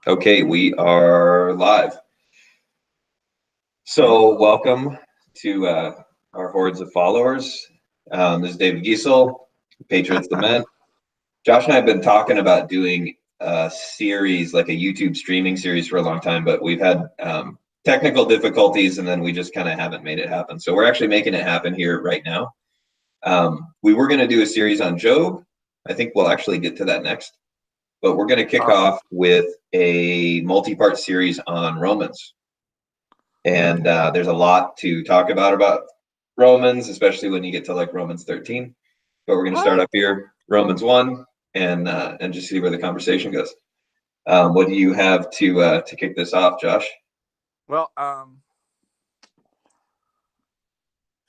Okay, we are live. So, welcome to our hordes of followers. This is David Giesel, Patriots Lament. Josh and I have been talking about doing a series, like a YouTube streaming series, for a long time, but we've had technical difficulties, and then we just kind of haven't made it happen. So, we're actually making it happen here right now. We were going to do a series on Job. I think we'll actually get to that next. But we're going to kick off with a multi-part series on Romans. And there's a lot to talk about Romans, especially when you get to like Romans 13. But we're going to start up here, Romans 1, and just see where the conversation goes. What do you have to kick this off, Josh? Well,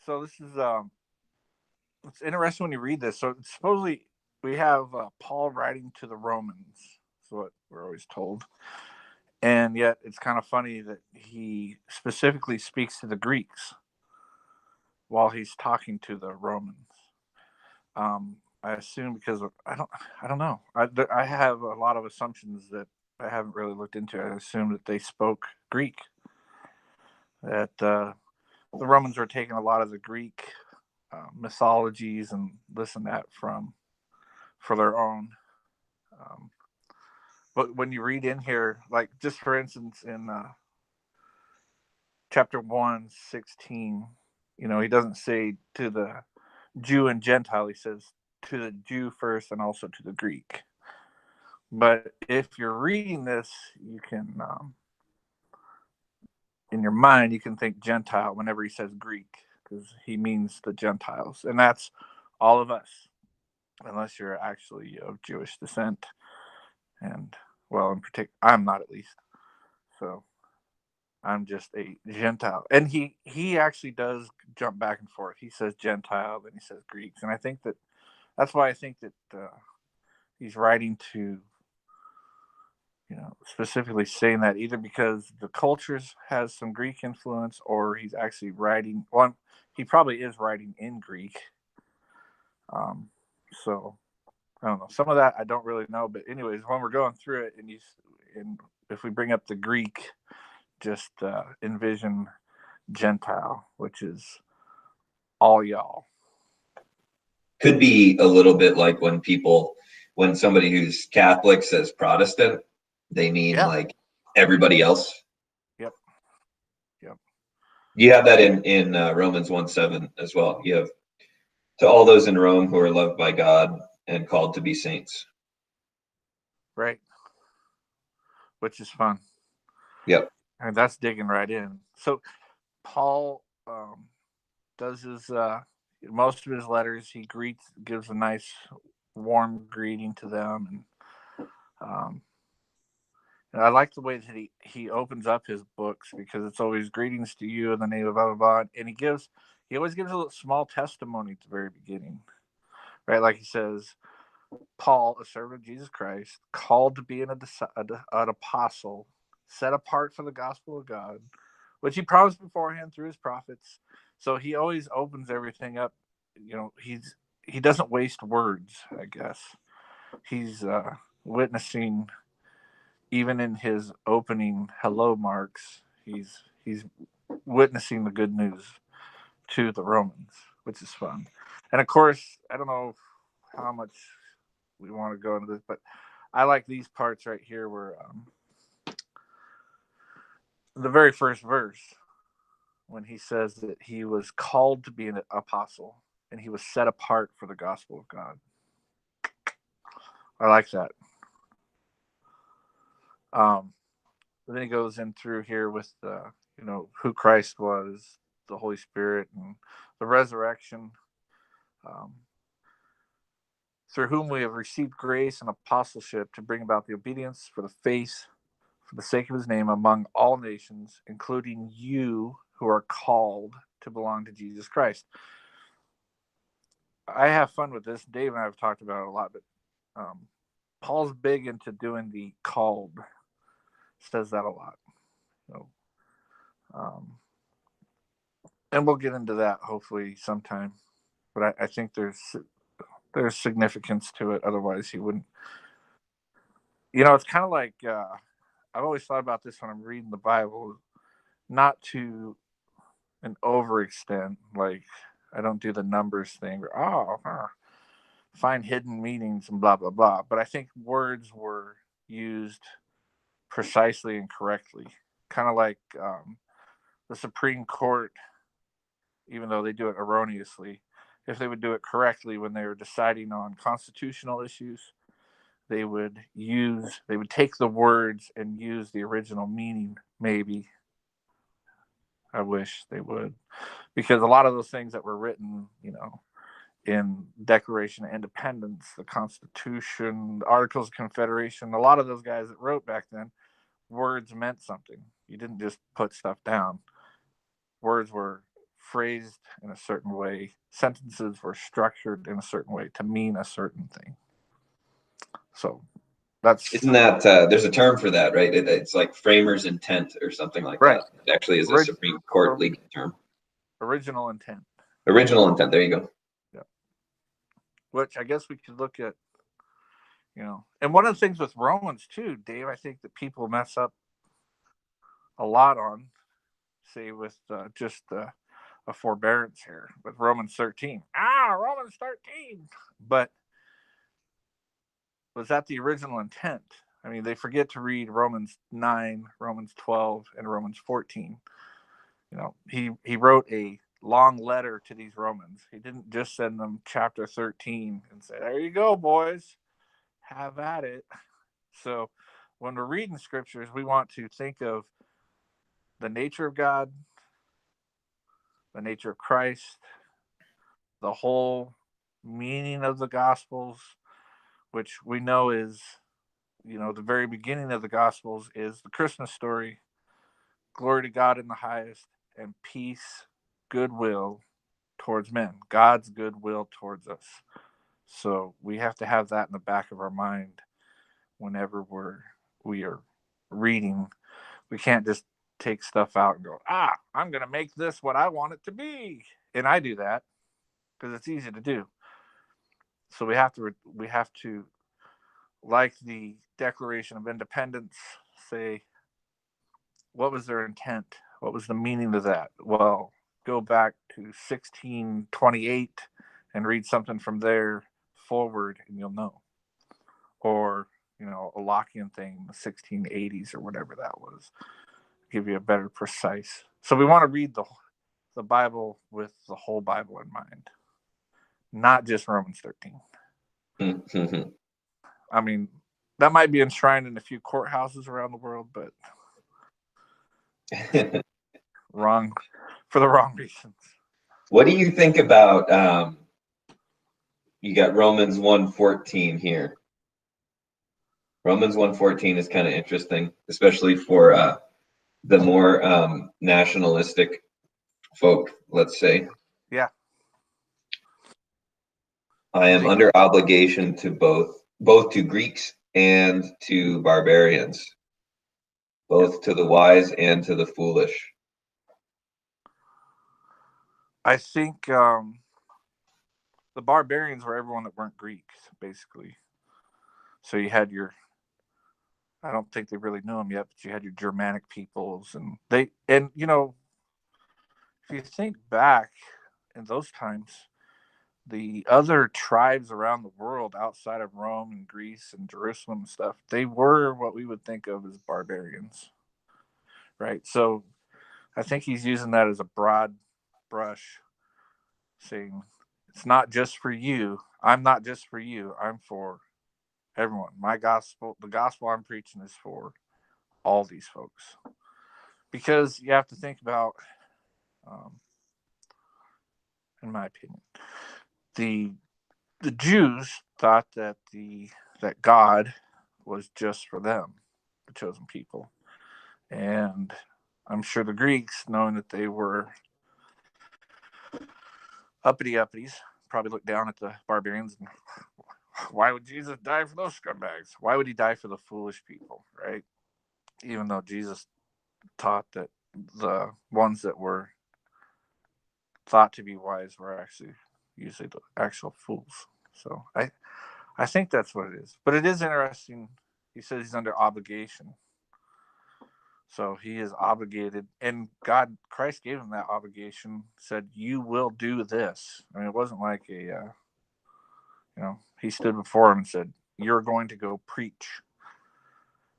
so this is it's interesting when you read this. So supposedly we have Paul writing to the Romans. That's what we're always told, and yet it's kind of funny that he specifically speaks to the Greeks while he's talking to the Romans. I assume because I don't know. I have a lot of assumptions that I haven't really looked into. I assume that they spoke Greek. That the Romans were taking a lot of the Greek mythologies and this and that for their own. Um, but when you read in here, like just for instance, in chapter 1:16, he doesn't say to the Jew and Gentile. He says to the Jew first and also to the Greek. But if you're reading this, you can, in your mind, you can think Gentile whenever he says Greek, because he means the Gentiles. And that's all of us, unless you're actually of Jewish descent. And, well, in particular, I'm not, at least. So I'm just a Gentile. And he actually does jump back and forth. He says Gentile, then he says Greeks. And I think that's why I think that he's writing to, specifically saying that, either because the cultures has some Greek influence, or he's actually writing. Well, he probably is writing in Greek. So I don't know. Some of that I don't really know, but anyways, when we're going through it, and if we bring up the Greek, just envision Gentile, which is all y'all. Could be a little bit like when somebody who's Catholic says Protestant, they mean like everybody else. Yep. You have that in Romans 1:7 as well. You have to all those in Rome who are loved by God and called to be saints. Right. Which is fun. Yep. And that's digging right in. So Paul does his most of his letters. He gives a nice warm greeting to them, um, and I like the way that he opens up his books, because it's always greetings to you in the name of blah blah blah, and he always gives a little small testimony at the very beginning, right? Like he says, Paul, a servant of Jesus Christ, called to be an apostle, set apart for the gospel of God, which he promised beforehand through his prophets. So he always opens everything up. He doesn't waste words, I guess. He's witnessing, even in his opening hello marks. He's witnessing the good news to the Romans, which is fun. And of course, I don't know how much we want to go into this, but I like these parts right here where the very first verse, when he says that he was called to be an apostle and he was set apart for the gospel of God. I like that. Then he goes in through here with who Christ was, the Holy Spirit, and the resurrection, um, through whom we have received grace and apostleship to bring about the obedience for the faith for the sake of his name among all nations, including you who are called to belong to Jesus Christ. I have fun with this. Dave and I have talked about it a lot, but Paul's big into doing the called. Says that a lot. So, and we'll get into that hopefully sometime. But I think there's significance to it. Otherwise, he wouldn't. It's kind of like I've always thought about this when I'm reading the Bible, not to an overextent. Like, I don't do the numbers thing, or find hidden meanings and blah blah blah. But I think words were used precisely and correctly, kind of like the Supreme Court, even though they do it erroneously. If they would do it correctly when they were deciding on constitutional issues, they would take the words and use the original meaning. Maybe I wish they would, because a lot of those things that were written, in Declaration of Independence, the Constitution, the Articles of Confederation, a lot of those guys that wrote back then, words meant something. You didn't just put stuff down. Words were phrased in a certain way. Sentences were structured in a certain way to mean a certain thing. So isn't that there's a term for that, right? It's like framers intent or something like right. that. It actually is a Supreme Court legal term. Original intent. Original intent. There you go. Yeah. Which I guess we could look at, and one of the things with Romans too, Dave, I think that people mess up a lot on, say with just a forbearance here with Romans 13. Romans 13. But was that the original intent? I mean, they forget to read Romans 9, Romans 12, and Romans 14. He wrote a long letter to these Romans. He didn't just send them chapter 13 and say, there you go, boys, have at it. So when we're reading scriptures, we want to think of the nature of God, the nature of Christ, the whole meaning of the Gospels, which we know is, the very beginning of the Gospels is the Christmas story. Glory to God in the highest, and peace, goodwill towards men. God's goodwill towards us. So we have to have that in the back of our mind whenever we are reading. We can't just take stuff out and go, I'm going to make this what I want it to be. And I do that because it's easy to do. So we have to, like the Declaration of Independence, say, what was their intent? What was the meaning of that? Well, go back to 1628 and read something from there forward and you'll know. Or, a Lockean thing in the 1680s or whatever that was. Give you a better precise. So we want to read the Bible with the whole Bible in mind, not just Romans 13. Mm-hmm. I mean, that might be enshrined in a few courthouses around the world, but wrong for the wrong reasons. What do you think about you got Romans 1:14 here? Romans 1:14 is kind of interesting, especially for the more nationalistic folk, let's say. Yeah. I am under obligation to both to Greeks and to barbarians, both to the wise and to the foolish. I think the barbarians were everyone that weren't Greeks, basically. So you had I don't think they really knew them yet, but you had your Germanic peoples, and if you think back in those times, the other tribes around the world outside of Rome and Greece and Jerusalem and stuff, they were what we would think of as barbarians, right? So I think he's using that as a broad brush, saying it's not just for you. I'm not just for you. I'm for everyone. The gospel I'm preaching is for all these folks. Because you have to think about, in my opinion, the Jews thought that God was just for them, the chosen people. And I'm sure the Greeks, knowing that they were uppity-uppities, probably looked down at the barbarians and, why would Jesus die for those scumbags? Why would he die for the foolish people, right? Even though Jesus taught that the ones that were thought to be wise were actually usually the actual fools. So I think that's what it is. But it is interesting. He says he's under obligation. So he is obligated, and Christ gave him that obligation. Said, "You will do this." I mean, it wasn't like he stood before him and said, "You're going to go preach,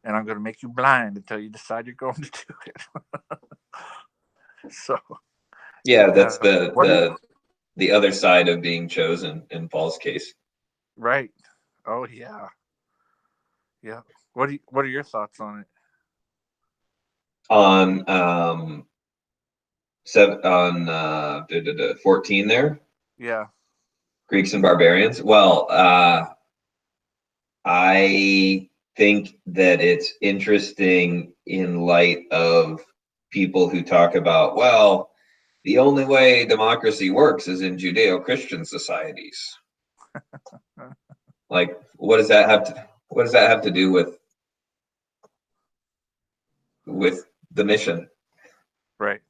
and I'm going to make you blind until you decide you're going to do it." So, Yeah, that's what do you, the other side of being chosen in Paul's case. right? Oh yeah, yeah. What are your thoughts on it? On 14 there, Yeah, Greeks and barbarians. Well, I think that it's interesting in light of people who talk about, well, the only way democracy works is in Judeo-Christian societies. Like, what does that have to do with the mission? right.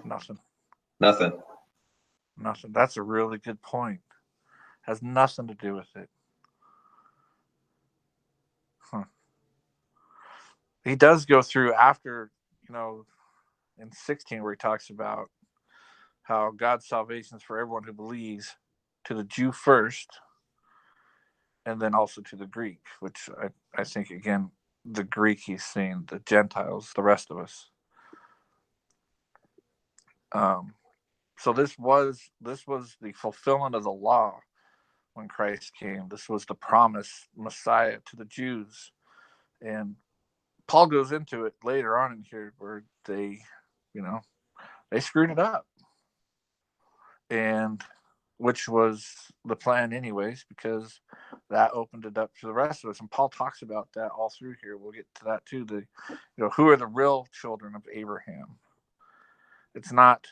Nothing. Nothing. Nothing. That's a really good point. Has nothing to do with it. Huh. He does go through after, in 16, where he talks about how God's salvation is for everyone who believes, to the Jew first, and then also to the Greek, which I think, again, the Greek he's saying the Gentiles, the rest of us. So this was the fulfillment of the law when Christ came. This was the promised Messiah to the Jews. And Paul goes into it later on in here where they screwed it up. And which was the plan anyways, because that opened it up to the rest of us. And Paul talks about that all through here. We'll get to that too. Who are the real children of Abraham? It's not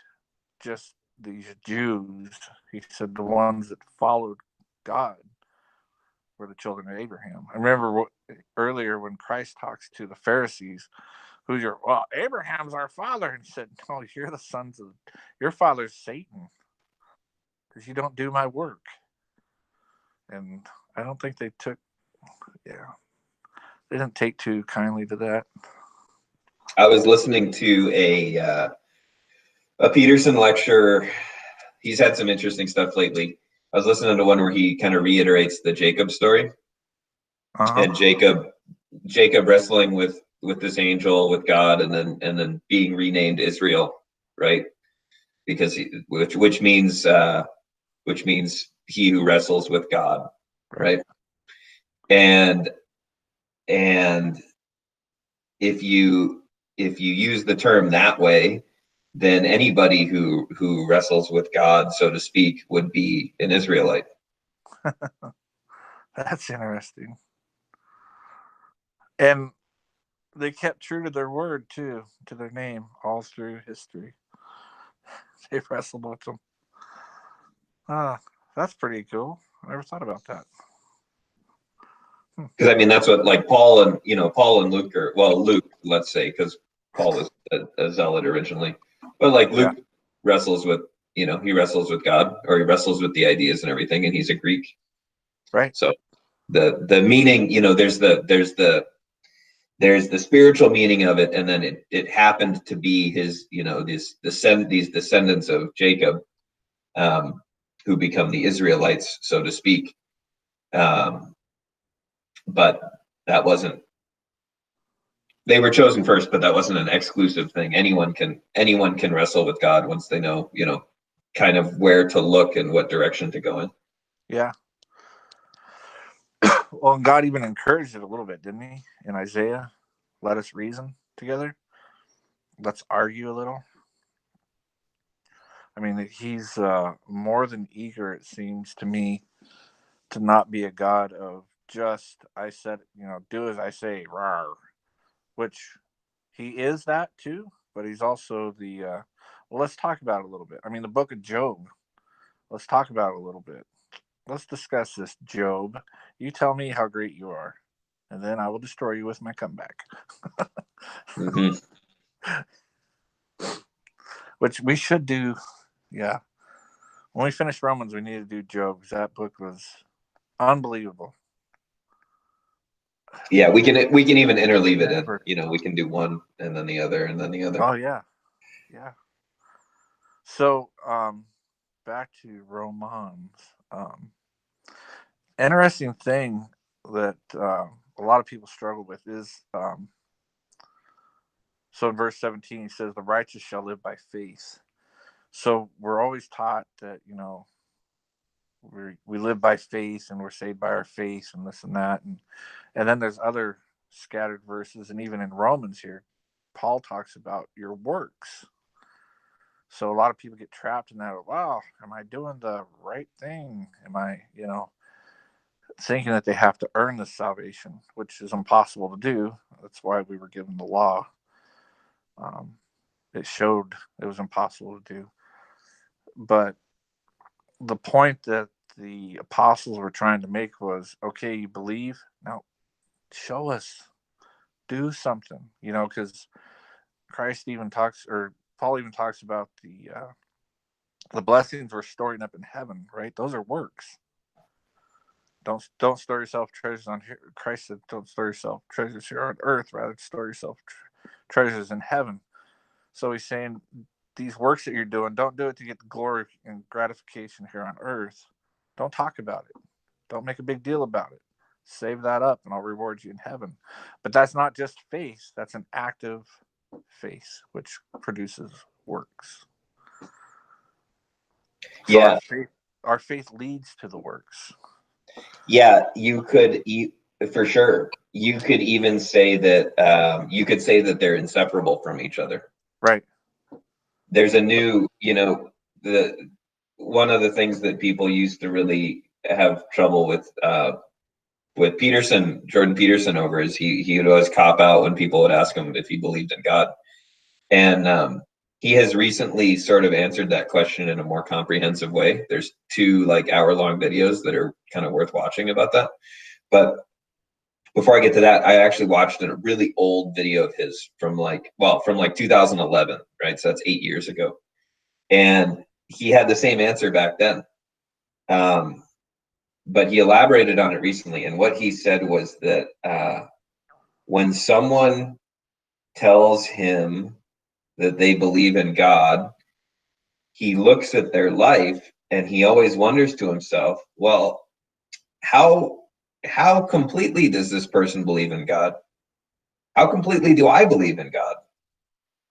just these Jews. He said the ones that followed God were the children of Abraham. I remember earlier when Christ talks to the Pharisees, Abraham's our father. And he said, no, you're the sons of, your father's Satan, because you don't do my work. And I don't think they didn't take too kindly to that. I was listening to a Peterson lecture. He's had some interesting stuff lately. I was listening to one where he kind of reiterates the Jacob story, and Jacob wrestling with this angel, with God, and then being renamed Israel, right? Because which means he who wrestles with God, right? And if you use the term that way, then anybody who wrestles with God, so to speak, would be an Israelite. That's interesting. And they kept true to their word too, to their name, all through history. They wrestled with them. That's pretty cool. I never thought about that. Because I mean, that's what, like, Paul and Luke are. Well, Luke, let's say, because Paul was a zealot originally, but like Luke wrestles with, he wrestles with God, or he wrestles with the ideas and everything, and he's a Greek, right? So the meaning, there's the spiritual meaning of it, and then it happened to be his, these descendants of Jacob, who become the Israelites, so to speak. But that wasn't, they were chosen first, but that wasn't an exclusive thing. Anyone can wrestle with God once they know, kind of where to look and what direction to go in. Yeah. Well, God even encouraged it a little bit, didn't he? In Isaiah, let us reason together. Let's argue a little. I mean, he's more than eager, it seems to me, to not be a God of just, I said, do as I say, rawr, which he is that too, but he's also well, let's talk about it a little bit. I mean, the book of Job, let's talk about it a little bit. Let's discuss this, Job. You tell me how great you are, and then I will destroy you with my comeback. Mm-hmm. Which we should do. Yeah. When we finish Romans, we need to do Job, because that book was unbelievable. Yeah, we can even interleave it in. You know, we can do one and then the other and then the other. Oh yeah, yeah. So back to Romans. Interesting thing that a lot of people struggle with is so in verse 17 he says the righteous shall live by faith. So we're always taught that, you know, we live by faith and we're saved by our faith and this and that, and then there's other scattered verses, and even in Romans here Paul talks about your works. So a lot of people get trapped in that. Wow, am I doing the right thing? Am I, you know, thinking that they have to earn this salvation, which is impossible to do. That's why we were given the law. Um, it showed it was impossible to do. But the point that the apostles were trying to make was, okay, you believe, now show us, do something, you know, because Christ even talks, or Paul even talks about the blessings we're storing up in heaven, right? Those are works. Don't store yourself treasures on here. Christ said, "Don't store yourself treasures here on earth. Rather, store yourself treasures in heaven." So he's saying these works that you're doing, don't do it to get glory and gratification here on earth. Don't talk about it. Don't make a big deal about it. Save that up, and I'll reward you in heaven. But that's not just faith. That's an active faith, which produces works. So Yeah, our faith leads to the works. yeah, for sure. You could even say that they're inseparable from each other. Right. There's a new, you know, the one of the things that people used to really have trouble with Peterson, Jordan Peterson, over is he would always cop out when people would ask him if he believed in God. And he has recently sort of answered that question in a more comprehensive way. There's two like hour-long videos that are kind of worth watching about that. But before I get to that, I actually watched a really old video of his from like 2011, right? So that's 8 years ago. And he had the same answer back then. But he elaborated on it recently. And what he said was that when someone tells him that they believe in God, he looks at their life and he always wonders to himself, well, how completely does this person believe in God? How completely do I believe in God?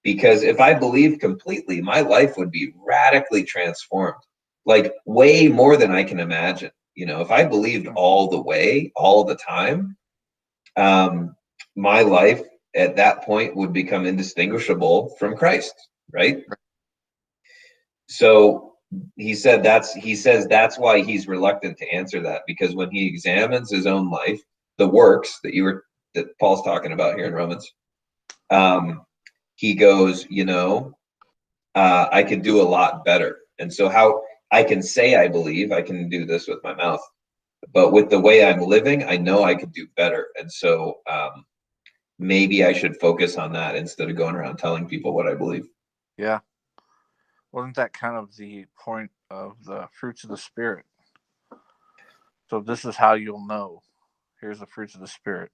Because if I believed completely, my life would be radically transformed, like way more than I can imagine. You know, if I believed all the way, all the time, my life at that point would become indistinguishable from Christ, right? So he says that's why he's reluctant to answer that, because when he examines his own life, the works that Paul's talking about here in Romans, he goes, you know, I could do a lot better. And so how I can say I believe, I can do this with my mouth, but with the way I'm living, I know I could do better. And so maybe I should focus on that instead of going around telling people what I believe. Yeah. Wasn't that kind of the point of the fruits of the Spirit? So this is how you'll know. Here's the fruits of the Spirit.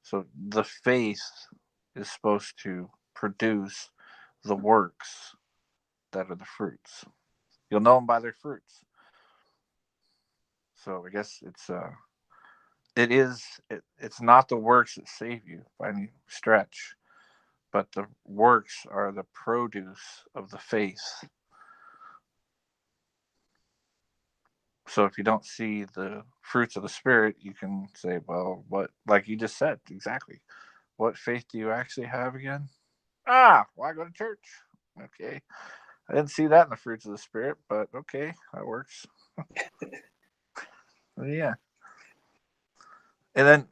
So the faith is supposed to produce the works that are the fruits. You'll know them by their fruits. So I guess it's not the works that save you by any stretch, but the works are the produce of the faith. So if you don't see the fruits of the Spirit, you can say, well, what, like you just said, exactly. What faith do you actually have again? Well, I go to church. Okay. I didn't see that in the fruits of the Spirit, but okay, that works. Yeah. And then,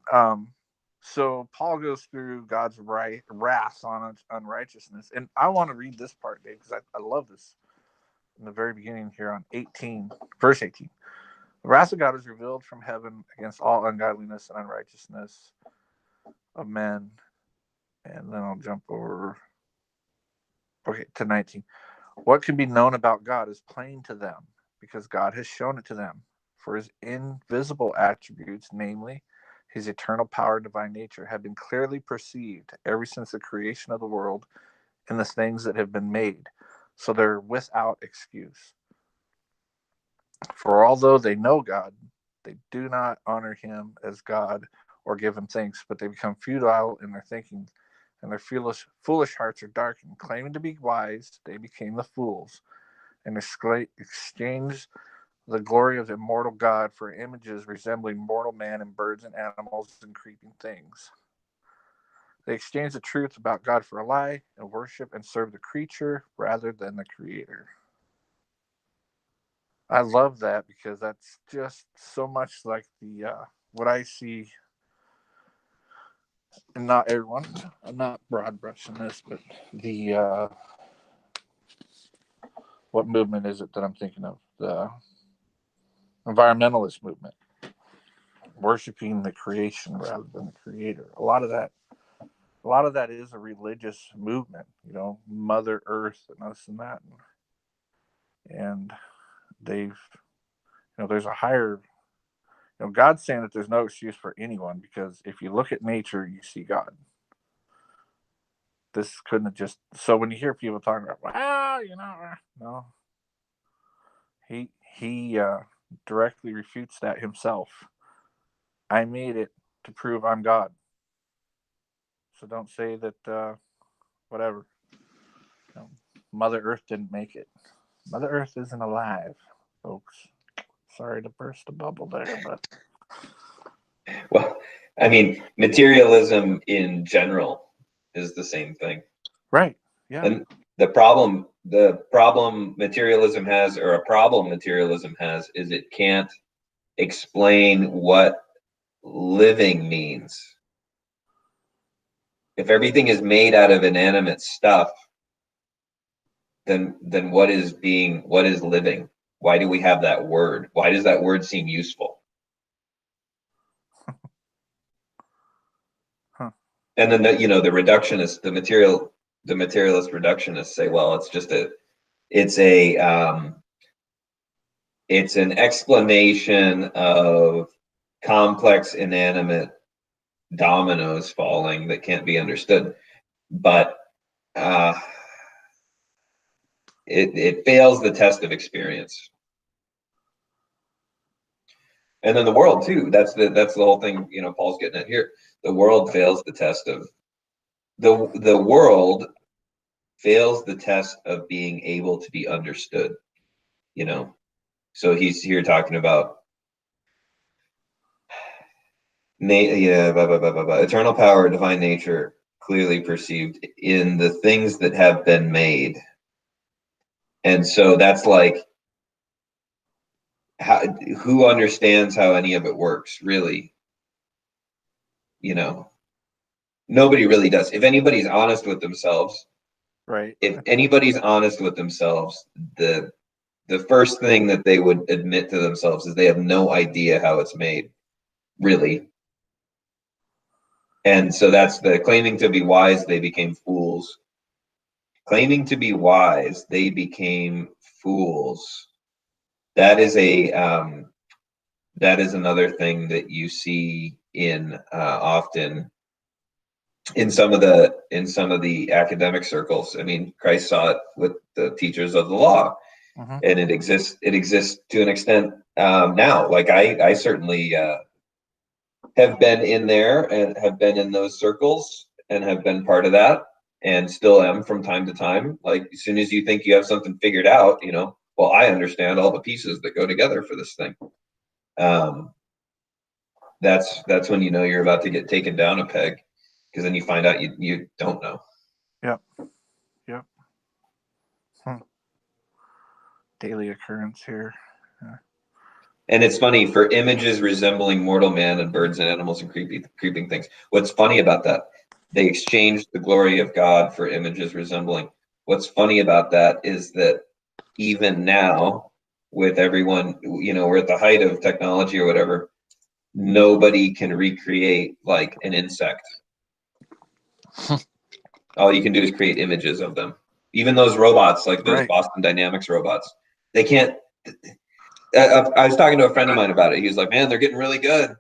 so Paul goes through God's wrath on unrighteousness. And I want to read this part, Dave, because I love this in the very beginning here on 18, verse 18. The wrath of God is revealed from heaven against all ungodliness and unrighteousness of men. And then I'll jump over to 19. What can be known about God is plain to them because God has shown it to them. For his invisible attributes, namely His eternal power and divine nature have been clearly perceived ever since the creation of the world and the things that have been made, so they're without excuse. For although they know God, they do not honor him as God or give him thanks, but they become futile in their thinking, and their foolish hearts are darkened. Claiming to be wise, they became the fools, and exchanged the glory of the immortal God for images resembling mortal man and birds and animals and creeping things. They exchanged the truth about God for a lie and worship and serve the creature rather than the creator. I love that because that's just so much like the what I see, and not everyone. I'm not broad brushing this, but the what movement is it that I'm thinking of? The environmentalist movement, worshiping the creation rather than the creator. A lot of that is a religious movement. Mother Earth and this and that, and they've there's a higher. God's saying that there's no excuse for anyone because if you look at nature, you see God. This couldn't have just. So when you hear people talking about, well, no, he directly refutes that himself. I made it to prove I'm God. So don't say that whatever. Mother Earth didn't make it. Mother Earth isn't alive, folks. Sorry to burst the bubble there, but Well, I mean, materialism in general is the same thing. right, yeah, And the problem materialism has, or a problem materialism has, is it can't explain what living means. If everything is made out of inanimate stuff, then what is living? Why do we have that word? Why does that word seem useful? huh. And then the reductionist, the materialist reductionists say, well, it's an explanation of complex inanimate dominoes falling that can't be understood, but it fails the test of experience. And then the world too. That's the whole thing. Paul's getting at here. The world fails the test of the world fails the test of being able to be understood. So he's here talking about eternal power, divine nature, clearly perceived in the things that have been made. And so that's like, who understands how any of it works, really? Nobody really does. If anybody's honest with themselves, Right. if anybody's honest with themselves, the first thing that they would admit to themselves is they have no idea how it's made, really. And so that's the claiming to be wise, they became fools. Claiming to be wise, they became fools. That is another thing that you see in often in some of the academic circles. I mean, Christ saw it with the teachers of the law, and it exists to an extent now. Like I certainly have been in there and have been in those circles and have been part of that, and still am from time to time. Like as soon as you think you have something figured out, well, I understand all the pieces that go together for this thing. That's when you're about to get taken down a peg, because then you find out you don't know. Yep. Daily occurrence here. And it's funny, for images resembling mortal man and birds and animals and creeping things. What's funny about that? They exchanged the glory of God for images resembling. What's funny about that is that even now, with everyone, we're at the height of technology or whatever, nobody can recreate like an insect. All you can do is create images of them. Even those robots, like those Boston Dynamics robots, they can't. I was talking to a friend of mine about it. He was like, "Man, they're getting really good."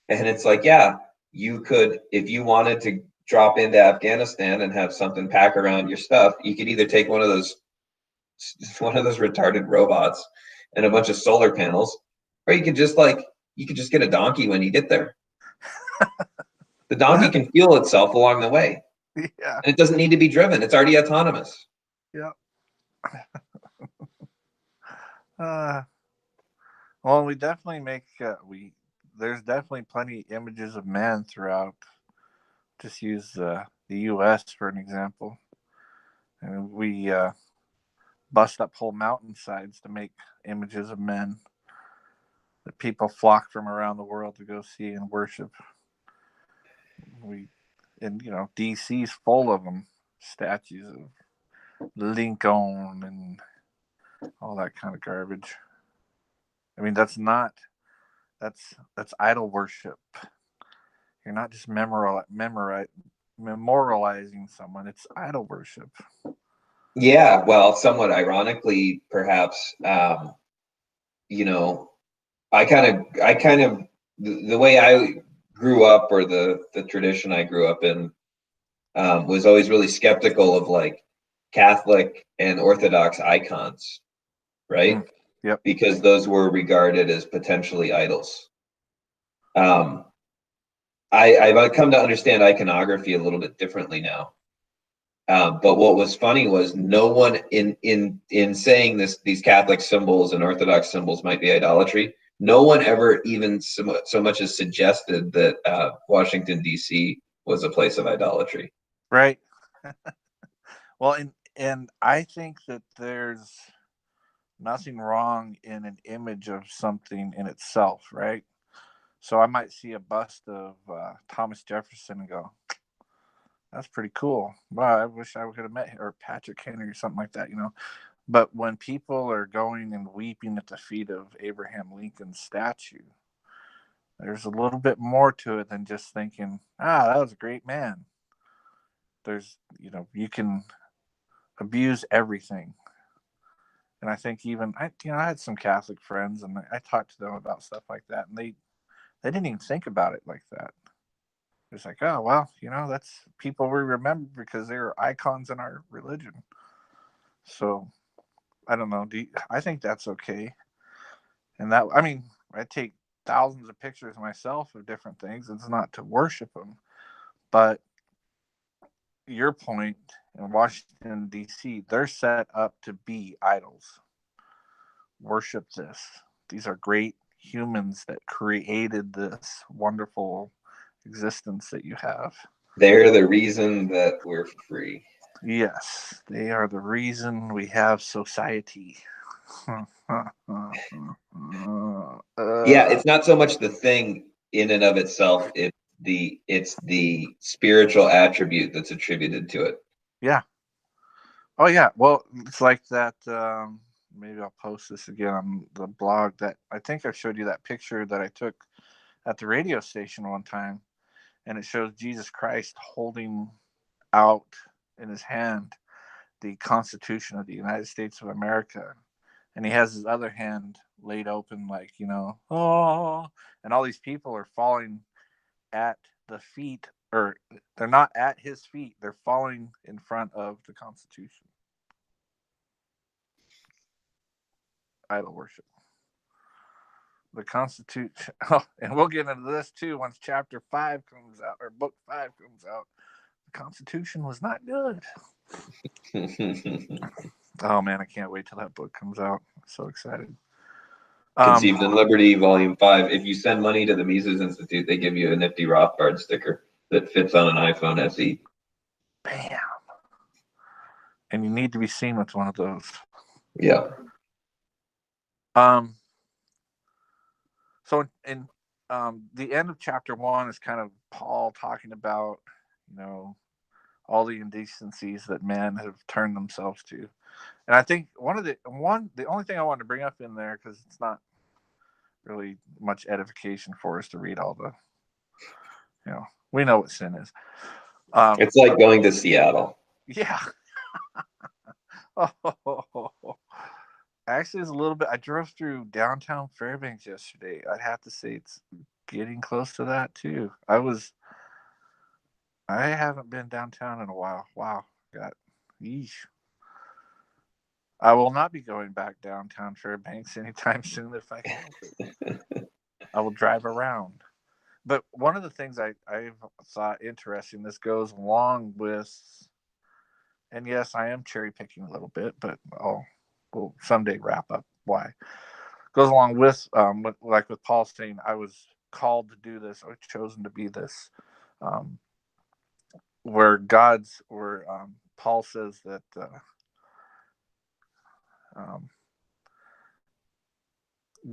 And it's like, yeah, you could, if you wanted to drop into Afghanistan and have something pack around your stuff, you could either take one of those retarded robots and a bunch of solar panels, or you could just get a donkey when you get there. The donkey can fuel itself along the way, Yeah. and it doesn't need to be driven. It's already autonomous. Yeah. Well, we definitely make there's definitely plenty of images of man throughout. Just use the U.S. for an example, and we bust up whole mountainsides to make images of men that people flock from around the world to go see and worship. We and DC's full of them, statues of Lincoln and all that kind of garbage. I mean, that's idol worship. You're not just memorializing someone. It's idol worship. Yeah, well, somewhat ironically, perhaps, you know, I kind of, the way I grew up, or the tradition I grew up in, was always really skeptical of like Catholic and Orthodox icons, right? Yep. Because those were regarded as potentially idols. Um, I've come to understand iconography a little bit differently now. But what was funny was no one in saying these Catholic symbols and Orthodox symbols might be idolatry. No one ever even so much as suggested that Washington D.C. was a place of idolatry. Right. Well, and I think that there's nothing wrong in an image of something in itself, right? So I might see a bust of Thomas Jefferson and go, "That's pretty cool." Wow, I wish I could have met him, or Patrick Henry or something like that, But when people are going and weeping at the feet of Abraham Lincoln's statue, there's a little bit more to it than just thinking, that was a great man. There's, you can abuse everything. And I think even I had some Catholic friends, and I talked to them about stuff like that, and they didn't even think about it like that. It's like, oh well, that's people we remember because they were icons in our religion. So I don't know. I think that's okay. And I mean, I take thousands of pictures myself of different things. It's not to worship them, but your point in Washington D.C., they're set up to be idols. Worship this. These are great humans that created this wonderful existence that you have. They're the reason that we're free. Yes, they are the reason we have society. Yeah, it's not so much the thing in and of itself, it's the spiritual attribute that's attributed to it. Yeah. Oh yeah. Well, it's like that. Maybe I'll post this again on the blog. That I think I showed you that picture that I took at the radio station one time, and it shows Jesus Christ holding out in his hand the Constitution of the United States of America, and he has his other hand laid open, like oh, and all these people are falling at the feet, or they're not at his feet; they're falling in front of the Constitution. Idol worship. The Constitution. Oh, and we'll get into this too once Chapter 5 comes out, or Book 5 comes out. The Constitution was not good. Oh man, I can't wait till that book comes out. I'm so excited. Conceived in Liberty, Volume 5. If you send money to the Mises Institute, they give you a nifty Rothbard sticker that fits on an iPhone SE. Bam. And you need to be seen with one of those. Yeah. So in the end of Chapter 1 is kind of Paul talking about, all the indecencies that men have turned themselves to. And I think the only thing I wanted to bring up in there, because it's not really much edification for us to read all the, we know what sin is. It's like going to Seattle. Yeah. Actually, it's a little bit. I drove through downtown Fairbanks yesterday. I'd have to say it's getting close to that too. I haven't been downtown in a while. Wow. Got yeesh. I will not be going back downtown Fairbanks anytime soon if I can help it. I will drive around. But one of the things I thought interesting, this goes along with, and yes, I am cherry picking a little bit, but we'll someday wrap up why. Goes along with like with Paul saying, I was called to do this, I was chosen to be this. Um, where Paul says that um,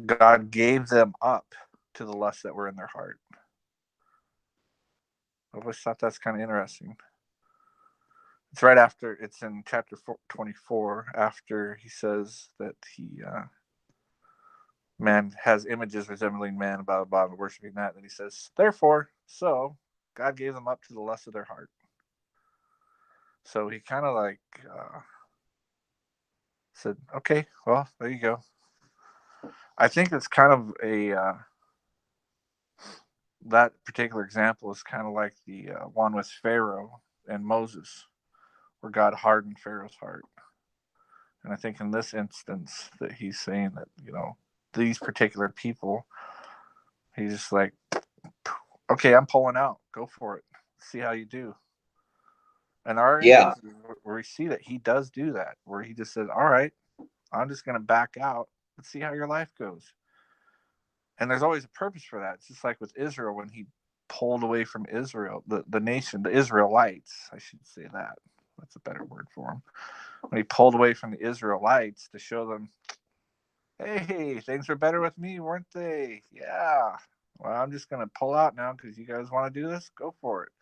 God gave them up to the lusts that were in their heart. I always thought that's kind of interesting. It's right after, it's in chapter 24, after he says that man has images resembling man, blah, blah, blah, worshiping that. And he says, therefore, so God gave them up to the lust of their heart. So he kind of like said, okay, well, there you go. I think it's kind of that particular example is kind of like the one with Pharaoh and Moses, where God hardened Pharaoh's heart. And I think in this instance that he's saying that, these particular people, he's just like, okay, I'm pulling out. Go for it. See how you do. And our Yeah. instances where we see that he does do that, where he just says, all right, I'm just going to back out. Let's see how your life goes. And there's always a purpose for that. It's just like with Israel when he pulled away from Israel, the nation, the Israelites, I should say that. That's a better word for them. When he pulled away from the Israelites to show them, hey, things were better with me, weren't they? Yeah. Well, I'm just going to pull out now because you guys want to do this? Go for it.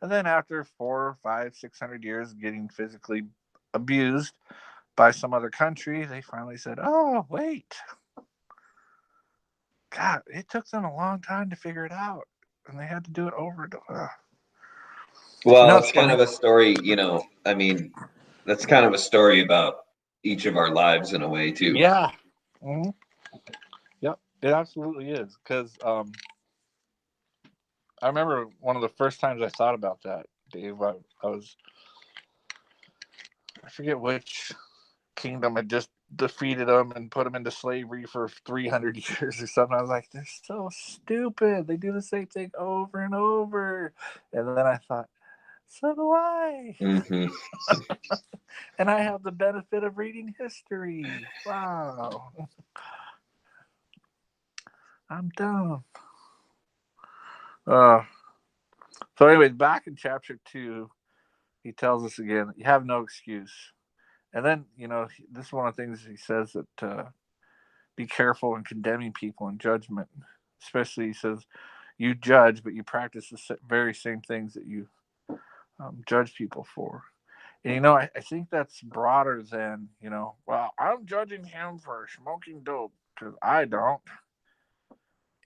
And then after 400, 500, 600 years of getting physically abused by some other country, they finally said, oh, wait. God, it took them a long time to figure it out. And they had to do it over and over. Well, It's it's kind funny. of a story, I mean, that's kind of a story about each of our lives in a way too. Yeah. Mm-hmm. Yep, it absolutely is. Because I remember one of the first times I thought about that, Dave, I forget which kingdom had just defeated them and put them into slavery for 300 years or something. I was like, they're so stupid. They do the same thing over and over. And then I thought, so do I. Mm-hmm. And I have the benefit of reading history. Wow. I'm dumb. Uh, so, anyways, back in chapter 2, he tells us again, you have no excuse. And then, this is one of the things he says that be careful in condemning people in judgment. Especially, he says, you judge, but you practice the very same things that you judge people for. And, I think that's broader than, well, I'm judging him for smoking dope because I don't.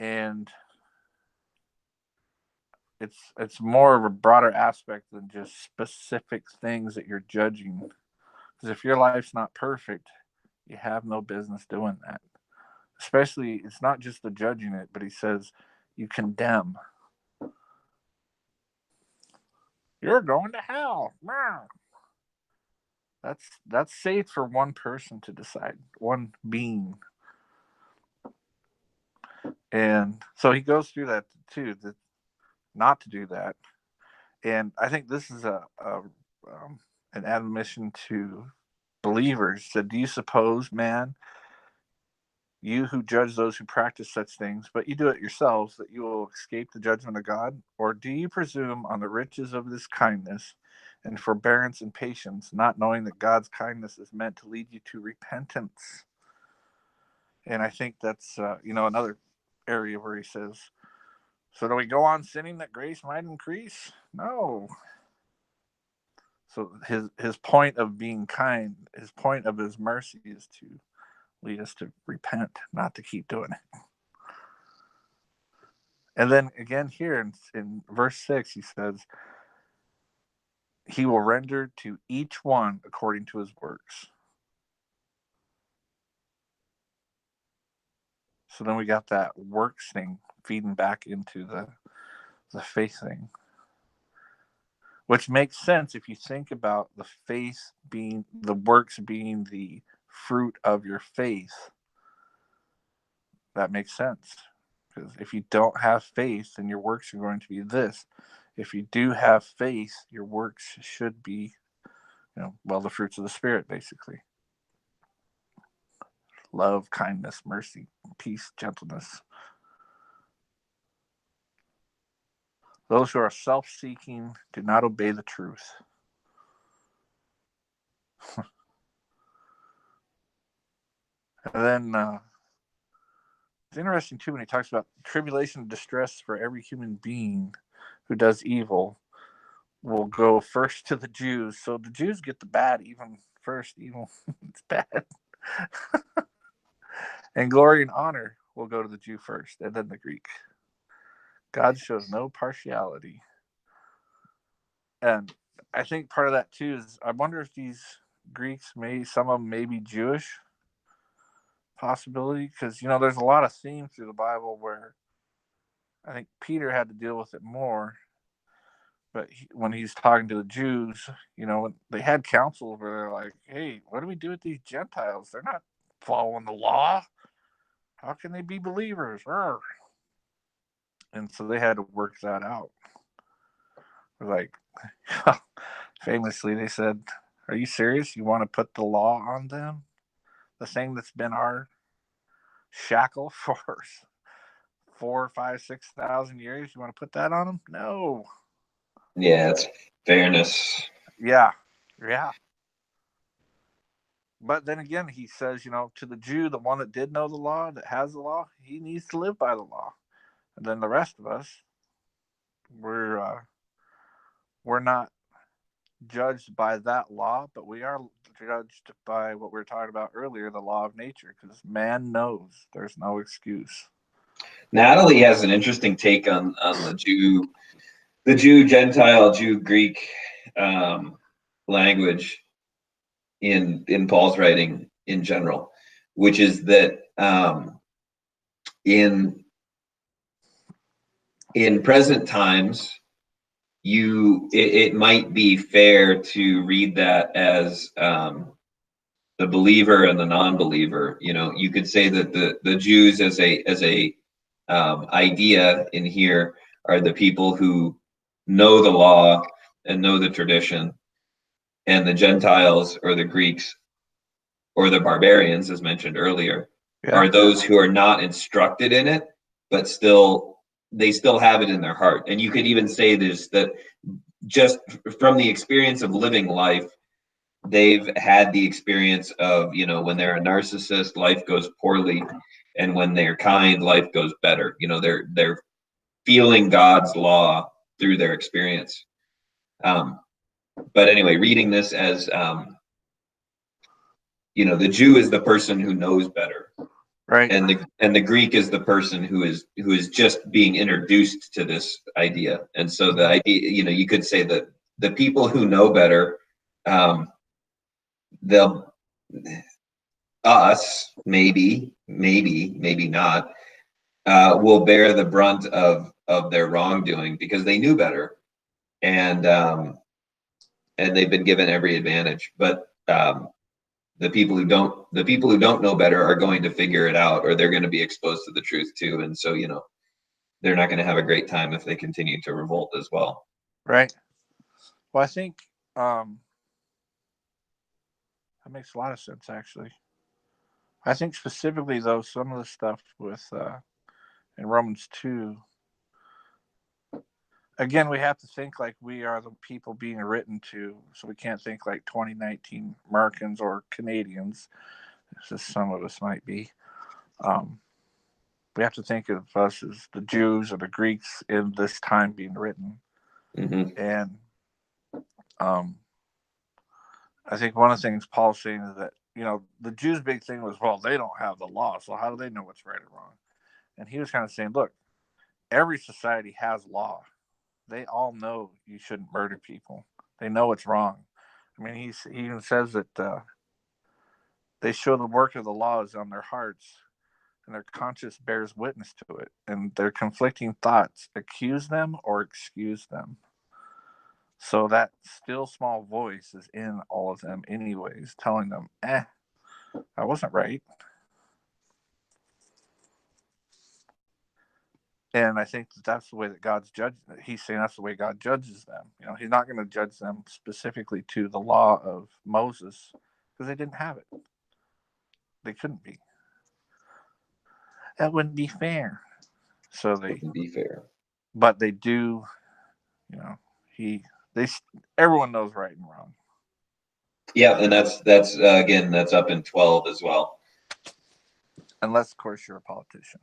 And it's more of a broader aspect than just specific things that you're judging. Because if your life's not perfect, you have no business doing that. Especially, it's not just the judging it, but he says you condemn. You're going to hell. That's safe for one person to decide, one being. And so he goes through that too, not to do that. And I think this is an admonition to believers that, do you suppose, man, you who judge those who practice such things, but you do it yourselves, that you will escape the judgment of God? Or do you presume on the riches of this kindness and forbearance and patience, not knowing that God's kindness is meant to lead you to repentance? And I think that's another area where he says, so do we go on sinning that grace might increase? No. So his point of being kind, his point of his mercy is to lead us to repent, not to keep doing it. And then again here in verse 6, he says, he will render to each one according to his works. So then we got that works thing feeding back into the faith thing, which makes sense if you think about the faith being the works being the fruit of your faith. That makes sense, because if you don't have faith, then your works are going to be this. If you do have faith, your works should be, the fruits of the Spirit, basically: love, kindness, mercy, peace, gentleness. Those who are self-seeking do not obey the truth. And then it's interesting too when he talks about tribulation and distress for every human being who does evil will go first to the Jews. So the Jews get the bad even first. Evil, it's bad. And glory and honor will go to the Jew first, and then the Greek. God shows no partiality. And I think part of that too is I wonder if these Greeks some of them may be Jewish, possibility, because there's a lot of themes through the Bible where I think Peter had to deal with it more. But when he's talking to the Jews, they had councils where they're like, "Hey, what do we do with these Gentiles? They're not following the law. How can they be believers?" And so they had to work that out. Like, famously, they said, "Are you serious? You want to put the law on them? The thing that's been our shackle for 4, 5, 6,000 years? You want to put that on them? No." Yeah, it's fairness. Yeah. But then again, he says, to the Jew, the one that did know the law, that has the law, he needs to live by the law. And then the rest of us, we're not judged by that law, but we are judged by what we were talking about earlier, the law of nature, because man knows there's no excuse. Natalie has an interesting take on the Jew, Gentile, Jew, Greek language in Paul's writing in general, which is that in present times, it might be fair to read that as the believer and the non-believer. You could say that the Jews as a idea in here are the people who know the law and know the tradition, and the Gentiles or the Greeks or the barbarians, as mentioned earlier, are those who are not instructed in it, but they still have it in their heart. And you could even say this, that just from the experience of living life, they've had the experience of, when they're a narcissist, life goes poorly, and when they're kind, life goes better. They're feeling God's law through their experience. But anyway, reading this as the Jew is the person who knows better, right? And the Greek is the person who is just being introduced to this idea. And so the idea, you could say that the people who know better, they'll us maybe not, will bear the brunt of their wrongdoing because they knew better, and they've been given every advantage. But the people who don't know better are going to figure it out, or they're going to be exposed to the truth too. And so they're not going to have a great time if they continue to revolt as well. Right. Well, I think that makes a lot of sense, actually. I think specifically, though, some of the stuff with in Romans 2, again, we have to think like we are the people being written to, so we can't think like 2019 Americans or Canadians, as some of us might be. We have to think of us as the Jews or the Greeks in this time being written. Mm-hmm. And I think one of the things Paul's saying is that, the Jews' big thing was, well, they don't have the law, so how do they know what's right or wrong? And he was kind of saying, look, every society has law. They all know you shouldn't murder people. They know it's wrong. I mean, he even says that they show the work of the laws on their hearts. and their conscience bears witness to it, and their conflicting thoughts accuse them or excuse them. So that still small voice is in all of them, anyways, telling them, I wasn't right. And I think that's the way that God's judged. He's saying that's the way God judges them. He's not going to judge them specifically to the law of Moses because they didn't have it. They couldn't be. That wouldn't be fair. So Wouldn't be fair. But they do. They everyone knows right and wrong. Yeah, and that's again, that's up in 12 as well. Unless, of course, you're a politician.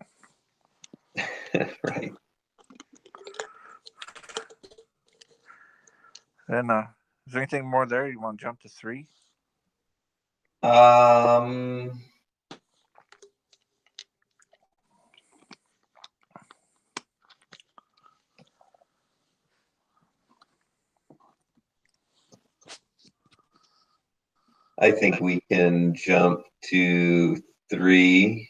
Right. And is there anything more there? You want to jump to 3? I think we can jump to 3.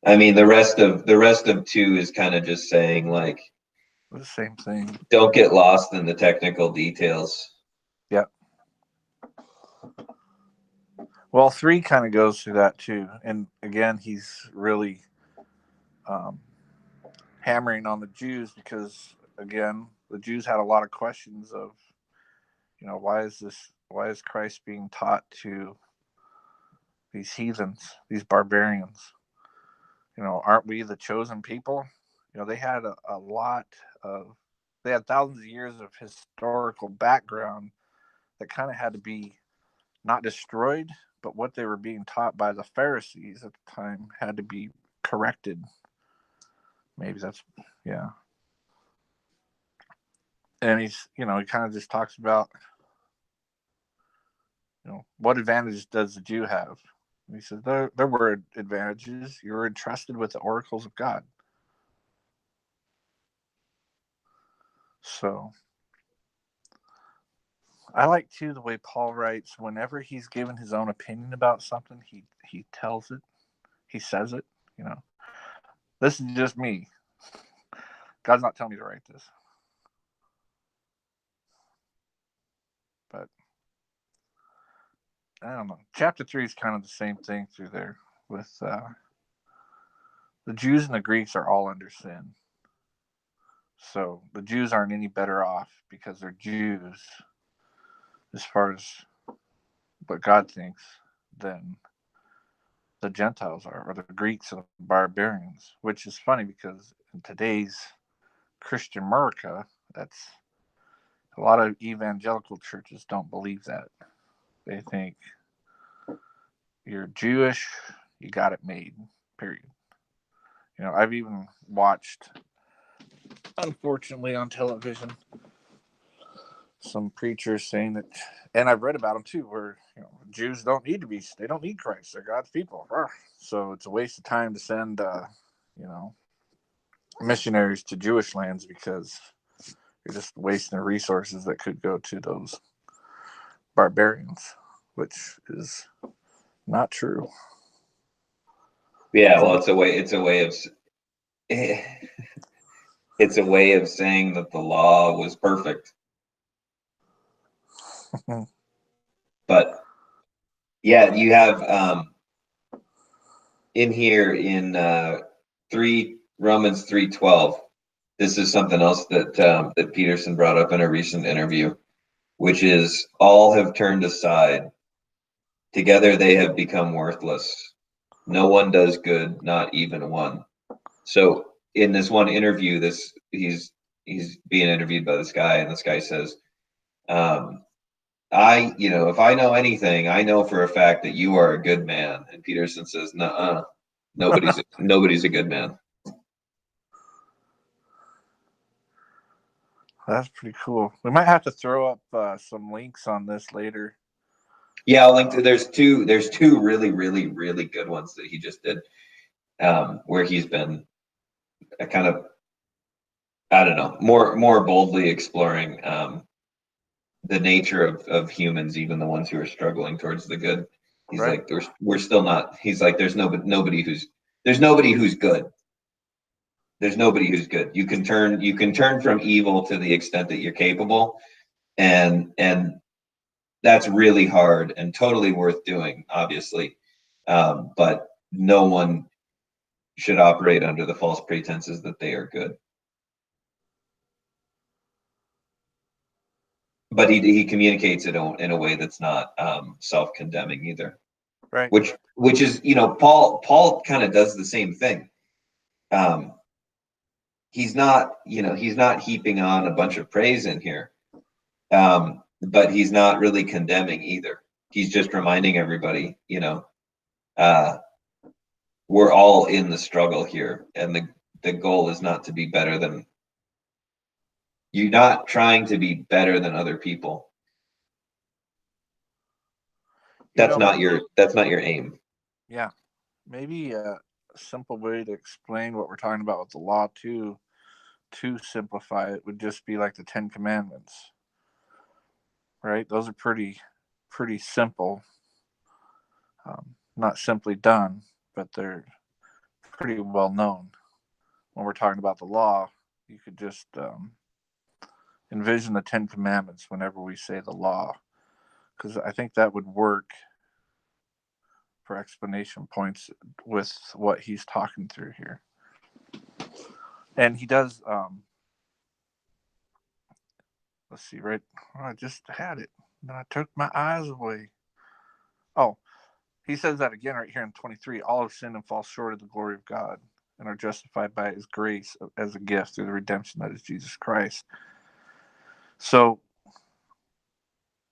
I mean, the rest of 2 is kind of just saying, like, the same thing. Don't get lost in the technical details. Yep. Well, 3 kind of goes through that too, and again, he's really hammering on the Jews because, again, the Jews had a lot of questions of, why is Christ being taught to these heathens, these barbarians? Aren't we the chosen people? They had they had thousands of years of historical background that kind of had to be not destroyed, but what they were being taught by the Pharisees at the time had to be corrected. Maybe that's, yeah. And he kind of just talks about, what advantages does the Jew have? And he says there were advantages. You were entrusted with the oracles of God. So I like too the way Paul writes. Whenever he's given his own opinion about something, he tells it, he says it. This is just me. God's not telling me to write this. But I don't know. Chapter 3 is kind of the same thing through there with the Jews and the Greeks are all under sin. So the Jews aren't any better off because they're Jews as far as what God thinks than the Gentiles are, or the Greeks and the barbarians, which is funny because in today's Christian America, that's a lot of evangelical churches don't believe that. They think you're Jewish, you got it made, period. I've even watched, unfortunately, on television, some preachers saying that, and I've read about them too, where Jews they don't need Christ, they're God's people. So it's a waste of time to send missionaries to Jewish lands because you're just wasting the resources that could go to those barbarians, which is not true. Yeah, well, it's a way of saying that the law was perfect. But yeah, you have in here in Romans 3:12. This is something else that Peterson brought up in a recent interview, which is all have turned aside. Together they have become worthless. No one does good, not even one. So in this one interview, he's being interviewed by this guy, and this guy says, if I know anything, I know for a fact that you are a good man. And Peterson says, nuh-uh, nobody's a good man. That's pretty cool. We might have to throw up some links on this later. Yeah, I'll link to. There's two really, really, really good ones that he just did, where he's been a kind of, I don't know, more boldly exploring the nature of humans, even the ones who are struggling towards the good. He's Right. like, we're still not. He's like, there's nobody who's good. There's nobody who's good. You can turn from evil to the extent that you're capable, and that's really hard and totally worth doing, obviously. But no one should operate under the false pretenses that they are good. But he communicates it in a way that's not self-condemning either. Right. Which is, Paul kind of does the same thing. He's not heaping on a bunch of praise in here, but he's not really condemning either. He's just reminding everybody, we're all in the struggle here, and the goal is not to be better than. You're not trying to be better than other people. That's not your aim. Yeah. Maybe a simple way to explain what we're talking about with the law to simplify it would just be like the 10 Commandments. Right? Those are pretty simple. Not simply done, but they're pretty well known. When we're talking about the law, you could just envision the 10 Commandments whenever we say the law, because I think that would work for explanation points with what he's talking through here. And he does, let's see, right? I just had it. Then I took my eyes away. Oh, he says that again right here in 23. All have sinned and fall short of the glory of God and are justified by his grace as a gift through the redemption that is Jesus Christ. So,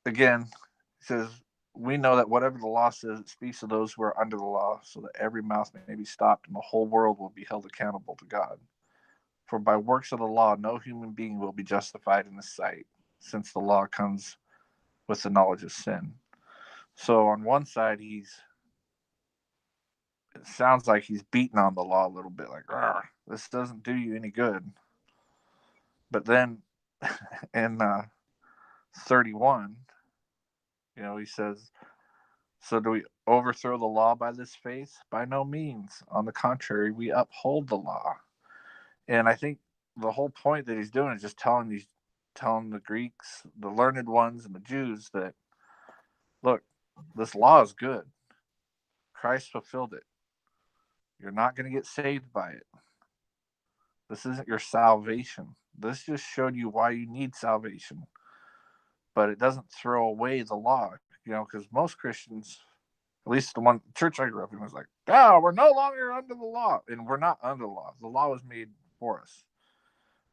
again, he says, we know that whatever the law says, it speaks to those who are under the law, so that every mouth may be stopped and the whole world will be held accountable to God. For by works of the law, no human being will be justified in his sight, since the law comes with the knowledge of sin. So on one side, it sounds like he's beating on the law a little bit, like, this doesn't do you any good. But then in 31, he says, so do we overthrow the law by this faith? By no means. On the contrary, we uphold the law. And I think the whole point that he's doing is just telling the Greeks, the learned ones, and the Jews that, look, this law is good. Christ fulfilled it. You're not going to get saved by it. This isn't your salvation. This just showed you why you need salvation. But it doesn't throw away the law, because most Christians, at least the one church I grew up in, was like, we're no longer under the law. And we're not under the law. The law was made for us,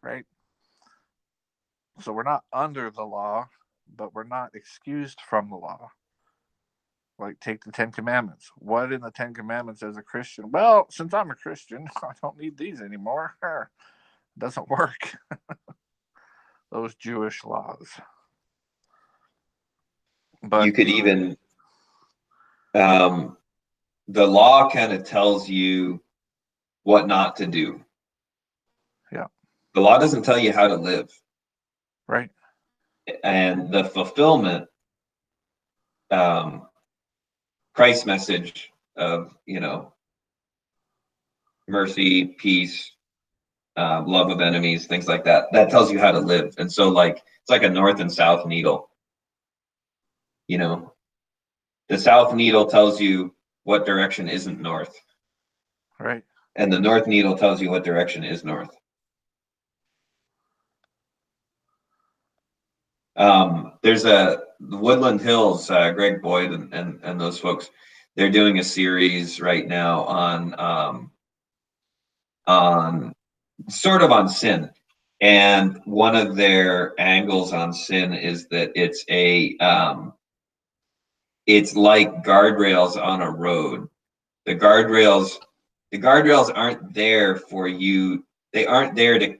right? So we're not under the law, but we're not excused from the law. Like, take the 10 Commandments. What in the 10 Commandments as a Christian? Well, since I'm a Christian, I don't need these anymore. It doesn't work. Those Jewish laws. But you could even, the law kind of tells you what not to do. Yeah. The law doesn't tell you how to live. Right. And the fulfillment, Christ's message of, mercy, peace, love of enemies, things like that, that tells you how to live. And so, like, it's like a north and south needle. The south needle tells you what direction isn't north. Right. And the north needle tells you what direction is north. There's the Woodland Hills, Greg Boyd and those folks. They're doing a series right now on sort of on sin, and one of their angles on sin is that it's like guardrails on a road. The guardrails aren't there for you. They aren't there to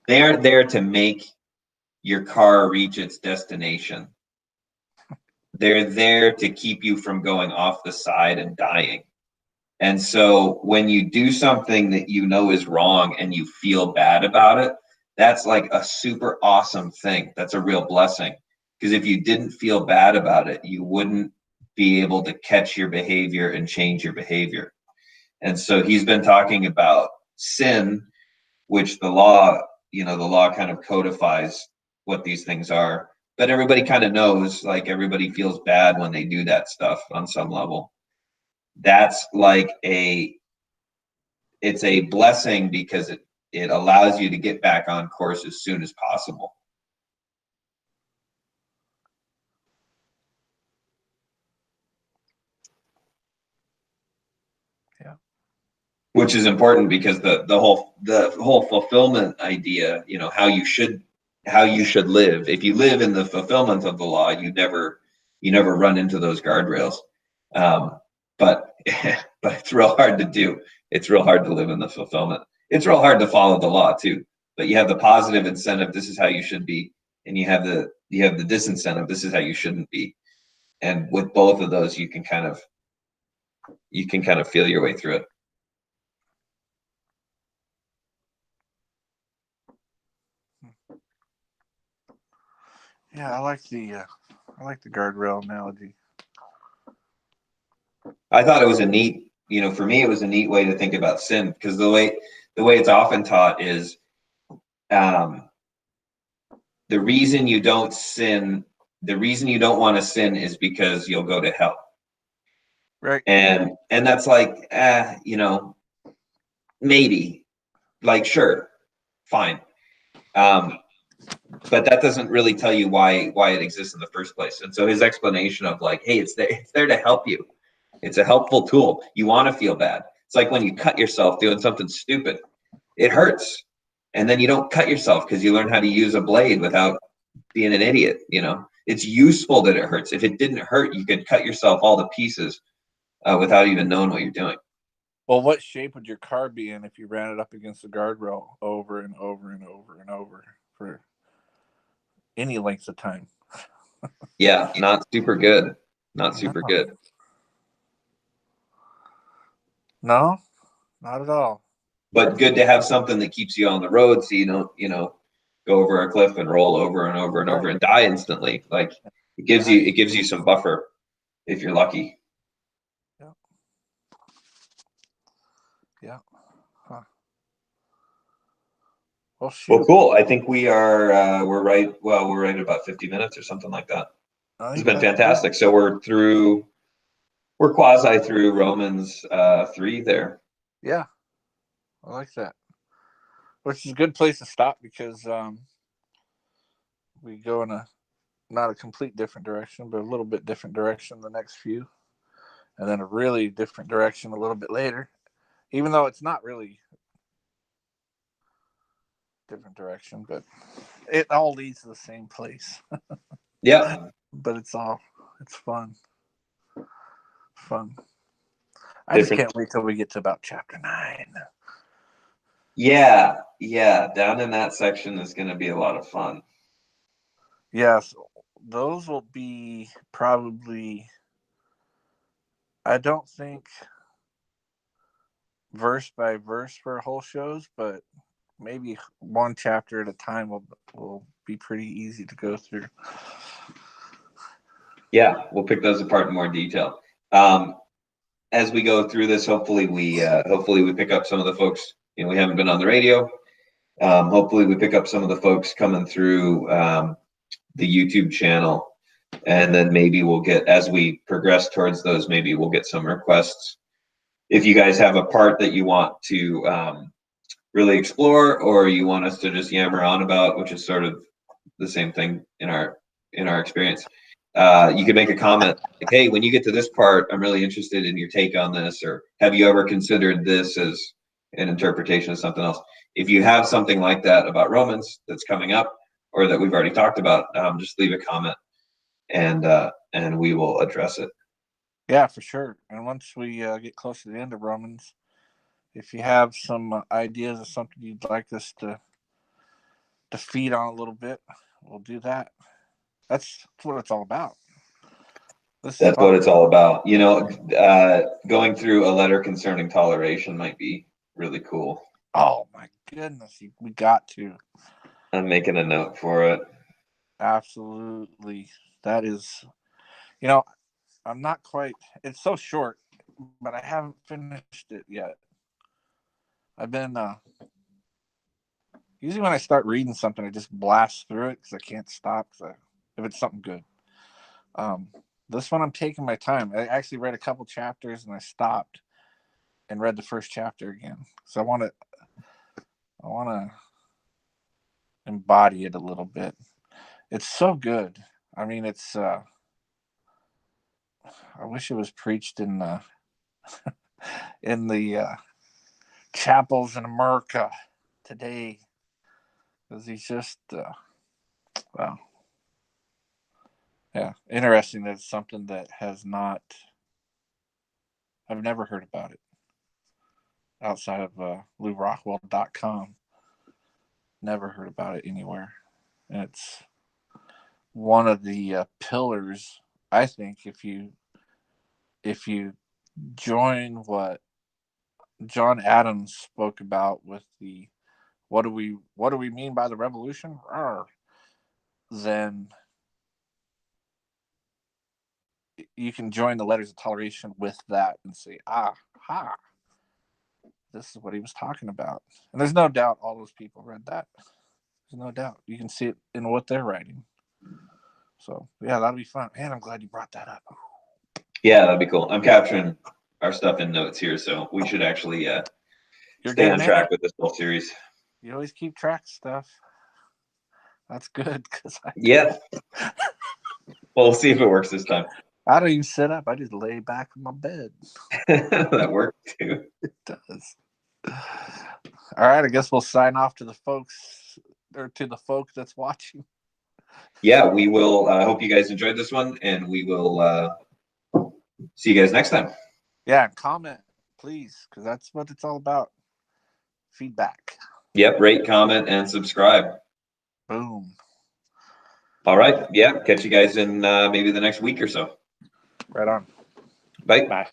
they aren't there to make your car reach its destination. They're there to keep you from going off the side and dying. And so when you do something that you know is wrong and you feel bad about it, that's like a super awesome thing. That's a real blessing. Because if you didn't feel bad about it, you wouldn't be able to catch your behavior and change your behavior. And so he's been talking about sin, which the law kind of codifies what these things are. But everybody kind of knows, like everybody feels bad when they do that stuff on some level. That's like it's a blessing because it allows you to get back on course as soon as possible. Yeah. Which is important because the whole fulfillment idea, how you should live. If you live in the fulfillment of the law, you never run into those guardrails. But but it's real hard to do. It's real hard to live in the fulfillment. It's real hard to follow the law too. But you have the positive incentive, this is how you should be, and you have the disincentive, this is how you shouldn't be. And with both of those, you can kind of feel your way through it. Yeah, I like the guardrail analogy. I thought it was a neat, for me, it was a neat way to think about sin, because the way it's often taught is, the reason you don't want to sin is because you'll go to hell. Right. And that's like, maybe, like, sure, fine. But that doesn't really tell you why it exists in the first place. And so his explanation of like, hey, it's there to help you. It's a helpful tool. You want to feel bad. It's like when you cut yourself doing something stupid. It hurts. And then you don't cut yourself because you learn how to use a blade without being an idiot. It's useful that it hurts. If it didn't hurt, you could cut yourself all to pieces without even knowing what you're doing. Well, what shape would your car be in if you ran it up against the guardrail over and over and over and over for any length of time? Yeah, not super good. Not super good. No, not at all. But good to have something that keeps you on the road so you don't, go over a cliff and roll over and over and over and die instantly. Like it gives you some buffer if you're lucky. Yeah. Yeah. Huh. Well, cool. I think we are we're right at about 50 minutes or something like that. It's been fantastic. Cool. So we're quasi through Romans 3 there. Yeah. I like that. Which is a good place to stop because we go in not a complete different direction, but a little bit different direction the next few. And then a really different direction a little bit later. Even though it's not really different direction, but it all leads to the same place. Yeah. But it's fun. I just can't wait till we get to about chapter 9. Yeah. Down in that section is going to be a lot of fun. Yes, those will be probably, I don't think verse by verse for whole shows, but maybe one chapter at a time will be pretty easy to go through. Yeah, we'll pick those apart in more detail. As we go through this, hopefully we pick up some of the folks. We haven't been on the radio. Hopefully we pick up some of the folks coming through the YouTube channel, and then maybe we'll get, as we progress towards those, maybe we'll get some requests. If you guys have a part that you want to really explore, or you want us to just yammer on about, which is sort of the same thing in our experience, you can make a comment like, hey, when you get to this part, I'm really interested in your take on this, or have you ever considered this as an interpretation of something else? If you have something like that about Romans that's coming up, or that we've already talked about, just leave a comment, and we will address it. Yeah, for sure. And once we get close to the end of Romans, if you have some ideas of something you'd like us to feed on a little bit, we'll do that. That's what it's all about. That's what it's all about. Going through a letter concerning toleration might be really cool. Oh my goodness, we got to. I'm making a note for it. Absolutely. That is, you know, I'm not quite, it's so short, but I haven't finished it yet. I've been, usually when I start reading something, I just blast through it because I can't stop if it's something good. Um, this one I'm taking my time. I actually read a couple chapters and I stopped and read the first chapter again. So I want to embody it a little bit. It's so good. I mean, it's, I wish it was preached in the chapels in America today, because he's just well, yeah, interesting. That it's something that has not, I've never heard about it outside of LouRockwell.com. Never heard about it anywhere, and it's one of the pillars. I think if you join what John Adams spoke about with the what do we mean by the revolution? Rawr, then you can join the letters of toleration with that and say, ha, this is what he was talking about. And there's no doubt all those people read that. There's no doubt. You can see it in what they're writing. So, yeah, that'll be fun. Man, I'm glad you brought that up. Yeah, that'd be cool. I'm capturing our stuff in notes here, so we should actually stay on track with this whole series. You always keep track of stuff. That's good because yeah. Well, we'll see if it works this time. I don't even sit up. I just lay back in my bed. That worked too. It does. All right, I guess we'll sign off to the folks or to the folk that's watching. Yeah, we will. Hope you guys enjoyed this one, and we will see you guys next time. Yeah, comment, please, because that's what it's all about. Feedback. Yep, rate, comment, and subscribe. Boom. All right. Yeah, catch you guys in maybe the next week or so. Right on. Bye. Bye.